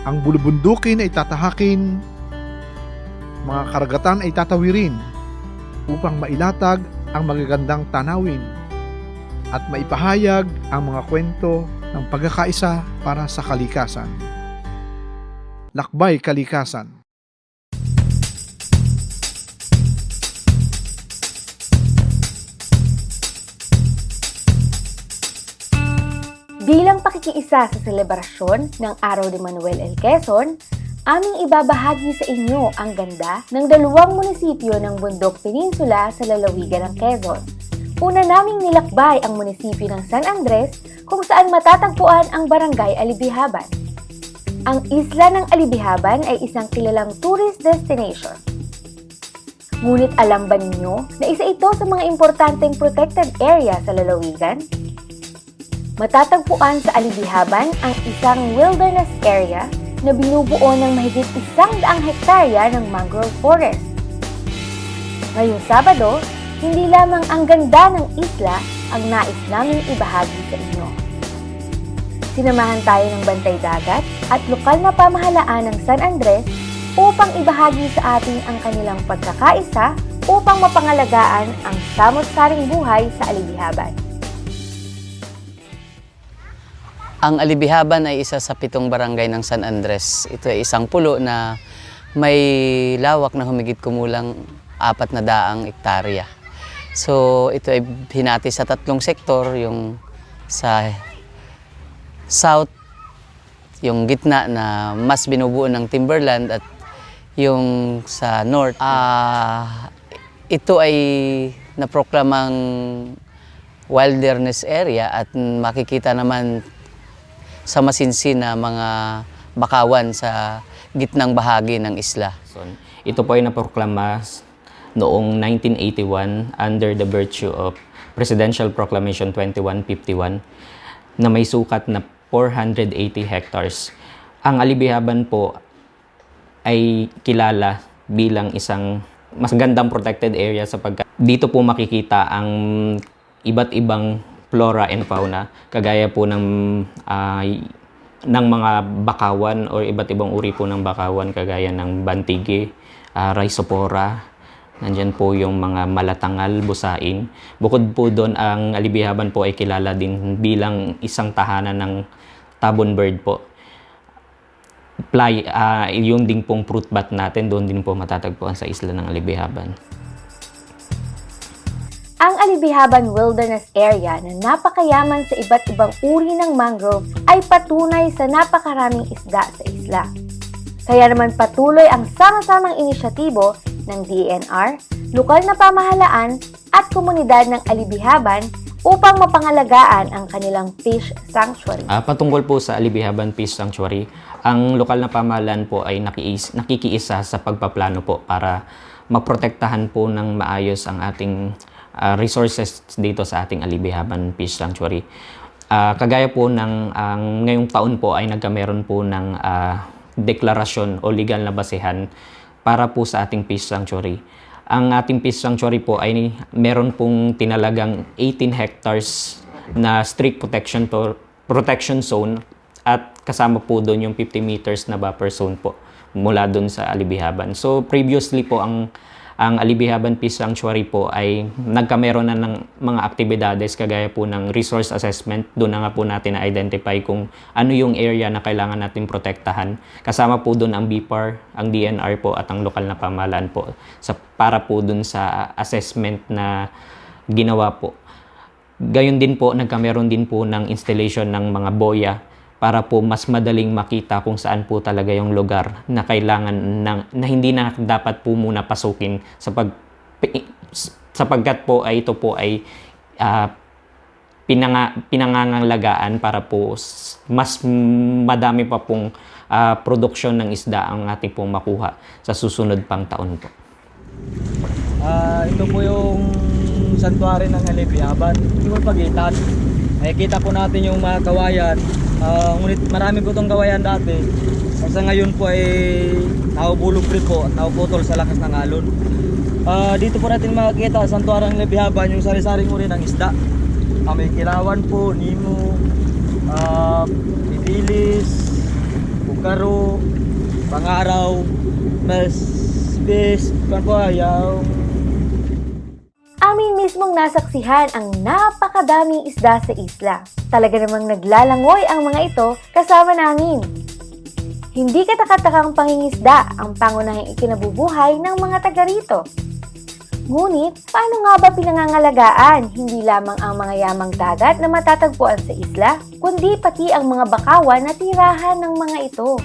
Ang bulubundukin ay tatahakin, mga karagatan ay tatawirin upang mailatag ang magagandang tanawin at maipahayag ang mga kwento ng pagkakaisa para sa kalikasan. Lakbay Kalikasan. Bilang pakikiisa sa selebrasyon ng Araw ni Manuel L. Quezon, aming ibabahagi sa inyo ang ganda ng 2 munisipyo ng Bundok Peninsula sa lalawigan ng Quezon. Una naming nilakbay ang munisipyo ng San Andres kung saan matatagpuan ang Barangay Alibihaban. Ang isla ng Alibihaban ay isang kilalang tourist destination. Ngunit alam ba ninyo na isa ito sa mga importanteng protected area sa lalawigan? Matatagpuan sa Alibihaban ang isang wilderness area na binubuo ng mahigit 100 hektarya ng mangrove forest. Ngayong Sabado, hindi lamang ang ganda ng isla ang nais naming ibahagi sa inyo. Sinamahan tayo ng Bantay Dagat at lokal na pamahalaan ng San Andres upang ibahagi sa atin ang kanilang pagkakaisa upang mapangalagaan ang samot-saring buhay sa Alibihaban. Ang Alibihaban ay isa sa 7 barangay ng San Andres. Ito ay isang pulo na may lawak na humigit kumulang 400 hektarya. So ito ay hinati sa 3 sektor, yung sa south, yung gitna na mas binubuo ng timberland at yung sa north. Ito ay naproklamang wilderness area at makikita naman sa masinsin na mga bakawan sa gitnang bahagi ng isla. Ito po ay naproklama noong 1981 under the virtue of Presidential Proclamation 2151 na may sukat na 480 hectares. Ang Alibihaban po ay kilala bilang isang mas gandang protected area sapagkat dito po makikita ang iba't ibang flora and fauna, kagaya po ng mga bakawan o iba't ibang uri po ng bakawan kagaya ng bantigi, rhizopora, nandyan po yung mga malatangal, busain. Bukod po doon, ang Alibihaban po ay kilala din bilang isang tahanan ng tabon bird po. Yung ding pong fruit bat natin, doon din po matatagpuan sa isla ng Alibihaban. Ang Alibihaban Wilderness Area na napakayaman sa iba't ibang uri ng mangrove ay patunay sa napakaraming isda sa isla. Kaya naman patuloy ang sama-samang inisyatibo ng DENR, lokal na pamahalaan at komunidad ng Alibihaban upang mapangalagaan ang kanilang fish sanctuary. Patungkol po sa Alibihaban Fish Sanctuary, ang lokal na pamahalaan po ay nakikiisa sa pagpaplano po para maprotektahan po ng maayos ang ating resources dito sa ating Alibihaban Fish Sanctuary. Kagaya po ng ngayong taon po ay nagkameron po ng deklarasyon o legal na basehan para po sa ating Fish Sanctuary. Ang ating Fish Sanctuary po ay meron pong tinalagang 18 hectares na strict protection zone at kasama po doon yung 50 meters na buffer zone po mula doon sa Alibihaban. So previously po ang Alibihaban Fish Sanctuary po ay nagkameron na ng mga aktibidades kagaya po ng resource assessment. Doon na nga po natin na-identify kung ano yung area na kailangan natin protektahan. Kasama po doon ang BIPAR, ang DNR po at ang lokal na pamahalaan po para po doon sa assessment na ginawa po. Gayon din po, nagkameron din po ng installation ng mga boya para po mas madaling makita kung saan po talaga yung lugar na kailangan na hindi na dapat po muna pasukin sapagkat po ay ito po ay pinangangalagaan para po mas madami pa pong produksyon ng isda ang ating pong makuha sa susunod pang taon po. Ito po yung santuary ng Alibihaban. Hindi mo pagitan. Nakikita po natin yung mga kawayan. Ngunit marami po itong kawayan dati. Kasi ngayon po ay nakubulog rin po at nakuputol sa lakas ng alon. Dito po natin makikita sa santuary ng Alibihaban yung sari-saring uri ng isda. May kilawan po, nimo, pipilis, karo pangaraw mas bis kan po ayaw. Amin mismong nasaksihan ang napakadaming isda sa isla. Talaga namang naglalangoy ang mga ito kasama namin. Hindi katakatakang pangingisda ang pangunahing ikinabubuhay ng mga taga rito. Ngunit, paano nga ba pinangangalagaan hindi lamang ang mga yamang dagat na matatagpuan sa isla, kundi pati ang mga bakawan na tirahan ng mga ito?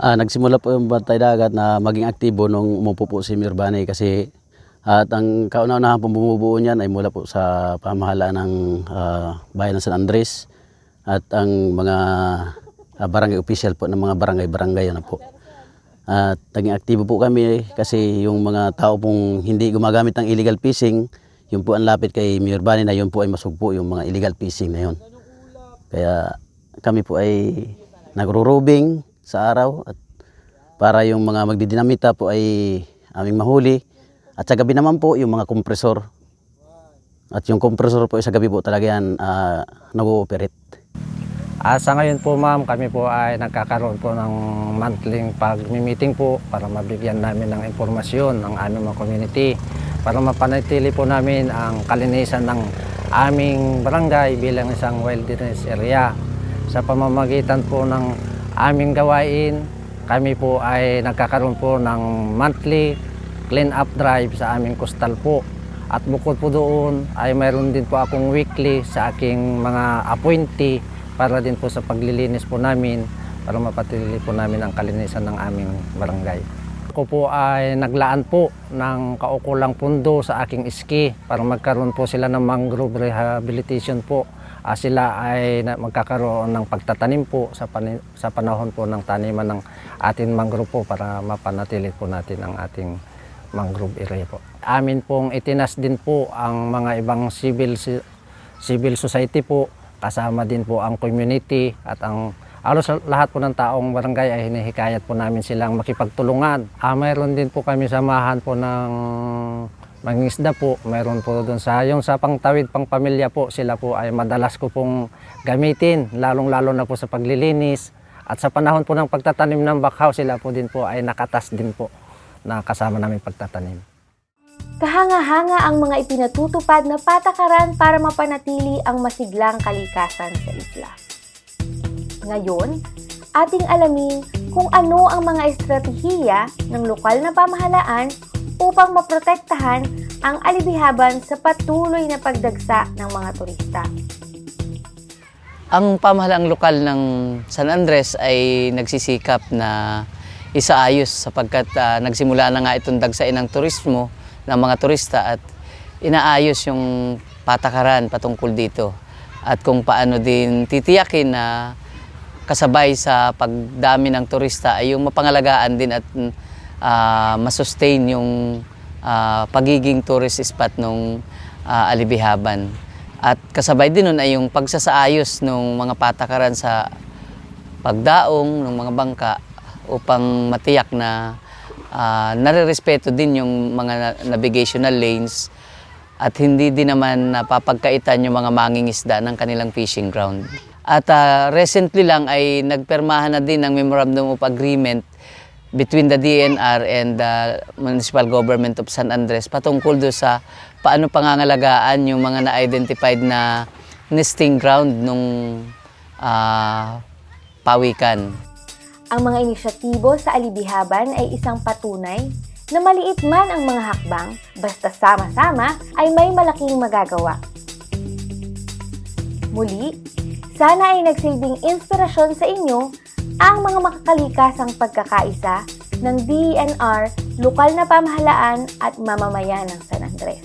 Nagsimula po yung Bantay Dagat na maging aktibo nung umupo po si Mayor Bani kasi at ang kauna-unahan pong bumubuo niyan ay mula po sa pamahalaan ng bayan ng San Andres at ang mga barangay official po ng mga barangay na po. At naging aktibo po kami kasi yung mga tao pong hindi gumagamit ng illegal fishing, yun po ang lapit kay Mayor Bani na yun po ay masugpo yung mga illegal fishing na yun. Kaya kami po ay nagro-roving sa araw at para yung mga magdidinamita po ay aming mahuli. At sa gabi naman po, yung mga kompresor. At yung kompresor po, sa gabi po talaga yan nag-ooperate. Sa ngayon po ma'am, kami po ay nagkakaroon po ng monthly pag-meeting po para mabigyan namin ng impormasyon ng aming mga community para mapanatili po namin ang kalinisan ng aming barangay bilang isang wilderness area. Sa pamamagitan po ng aming gawain, kami po ay nagkakaroon po ng monthly clean-up drive sa aming coastal po. At bukod po doon ay mayroon din po akong weekly sa aking mga appointee para din po sa paglilinis po namin para mapatili po namin ang kalinisan ng aming barangay. Ako po ay naglaan po ng kaukulang pundo sa aking iski para magkaroon po sila ng mangrove rehabilitation po. Sila ay magkakaroon ng pagtatanim po sa panahon po ng taniman ng ating mangrove po para mapanatili po natin ang ating mangrove area po. Amin pong itinas din po ang mga ibang civil society po, kasama din po ang community at ang halos lahat po ng taong barangay ay hinihikayat po namin silang makipagtulungan. Mayroon din po kami samahan po ng mangingisda po, mayroon po doon sa pangtawid pang pamilya po, sila po ay madalas ko pong gamitin, lalong-lalo na po sa paglilinis. At sa panahon po ng pagtatanim ng bakhaw, sila po din po ay nakatas din po na kasama namin pagtatanim. Kahanga-hanga ang mga ipinatutupad na patakaran para mapanatili ang masiglang kalikasan sa isla. Ngayon, ating alamin kung ano ang mga estratehiya ng lokal na pamahalaan upang maprotektahan ang alibihaban sa patuloy na pagdagsa ng mga turista. Ang pamahalaang lokal ng San Andres ay nagsisikap na isaayos sapagkat nagsimula na nga itong dagsain ng turismo ng mga turista at inaayos yung patakaran patungkol dito at kung paano din titiyakin na kasabay sa pagdami ng turista ay yung mapangalagaan din at masustain yung pagiging tourist spot ng Alibihaban. At kasabay din nun ay yung pagsasaayos ng mga patakaran sa pagdaong ng mga bangka upang matiyak na nare-respeto din yung mga navigational lanes at hindi din naman napapagkaitan yung mga mangingisda ng kanilang fishing ground. At recently lang ay nagpermahan na din ng Memorandum of Agreement between the DNR and the Municipal Government of San Andres patungkol do sa paano pangangalagaan yung mga na-identified na nesting ground nung pawikan. Ang mga inisyatibo sa Alibihaban ay isang patunay na maliit man ang mga hakbang, basta sama-sama ay may malaking magagawa. Muli, sana ay nagsilbing inspirasyon sa inyo ang mga makakalikasang pagkakaisa ng DENR, lokal na pamahalaan at mamamayan ng San Andres.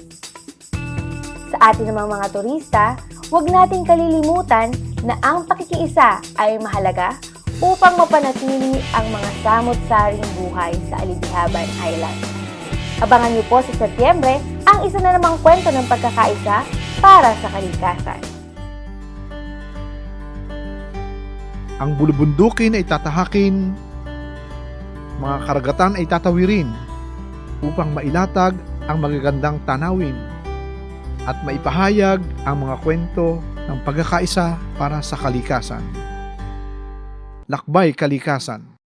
Sa atin namang mga turista, huwag nating kalilimutan na ang pakikiisa ay mahalaga upang mapanatili ang mga samot-saring buhay sa Alibihaban Island. Abangan niyo po sa Setyembre ang isa na namang kwento ng pagkakaisa para sa kalikasan. Ang bulubundukin ay tatahakin, mga karagatan ay tatawirin upang mailatag ang magagandang tanawin at maipahayag ang mga kwento ng pagkakaisa para sa kalikasan. Lakbay Kalikasan.